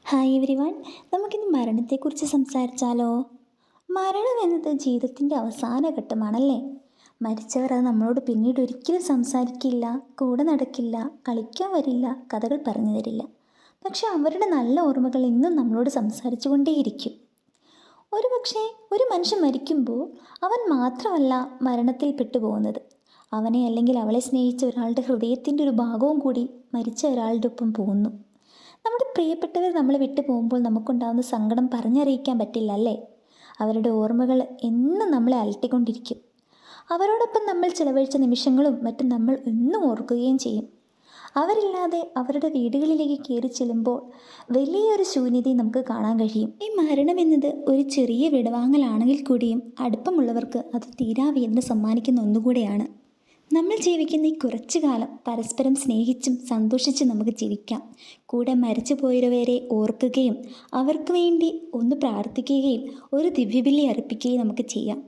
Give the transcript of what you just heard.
Hi every one. നമുക്കിന്ന് മരണത്തെക്കുറിച്ച് സംസാരിച്ചാലോ? മരണം എന്നത് ജീവിതത്തിൻ്റെ അവസാന ഘട്ടമാണല്ലേ. മരിച്ചവർ അത് നമ്മളോട് പിന്നീട് ഒരിക്കലും സംസാരിക്കില്ല, കൂടെ നടക്കില്ല, കളിക്കാൻ വരില്ല, കഥകൾ പറഞ്ഞു തരില്ല. പക്ഷെ അവരുടെ നല്ല ഓർമ്മകൾ ഇന്നും നമ്മളോട് സംസാരിച്ചു കൊണ്ടേയിരിക്കും. പക്ഷേ ഒരു മനുഷ്യൻ മരിക്കുമ്പോൾ അവൻ മാത്രമല്ല മരണത്തിൽ പെട്ടുപോകുന്നത്. അവനെ അല്ലെങ്കിൽ അവളെ സ്നേഹിച്ച ഒരാളുടെ ഹൃദയത്തിൻ്റെ ഒരു ഭാഗവും കൂടി മരിച്ച ഒരാളുടെ ഒപ്പം പോകുന്നു. നമ്മുടെ പ്രിയപ്പെട്ടവർ നമ്മളെ വിട്ടു പോകുമ്പോൾ നമുക്കുണ്ടാകുന്ന സങ്കടം പറഞ്ഞറിയിക്കാൻ പറ്റില്ല അല്ലേ. അവരുടെ ഓർമ്മകൾ എന്നും നമ്മളെ അലട്ടിക്കൊണ്ടിരിക്കും. അവരോടൊപ്പം നമ്മൾ ചിലവഴിച്ച നിമിഷങ്ങളും മറ്റും നമ്മൾ എന്നും ഓർക്കുകയും ചെയ്യും. അവരില്ലാതെ അവരുടെ വീടുകളിലേക്ക് കയറി ചെല്ലുമ്പോൾ വലിയൊരു ശൂന്യതയും നമുക്ക് കാണാൻ കഴിയും. ഈ മരണം എന്നത് ഒരു ചെറിയ വിടവാങ്ങലാണെങ്കിൽ കൂടിയും അടുപ്പമുള്ളവർക്ക് അത് തീരാവേദന സമ്മാനിക്കുന്ന ഒന്നുകൂടെയാണ്. നമ്മൾ ജീവിക്കുന്ന ഈ കുറച്ചു കാലം പരസ്പരം സ്നേഹിച്ചും സന്തോഷിച്ചും നമുക്ക് ജീവിക്കാം. കൂടെ മരിച്ചു പോയവരെ ഓർക്കുകയും അവർക്ക് വേണ്ടി ഒന്ന് പ്രാർത്ഥിക്കുകയും ഒരു ദിവ്യബലി അർപ്പിക്കുകയും നമുക്ക് ചെയ്യാം.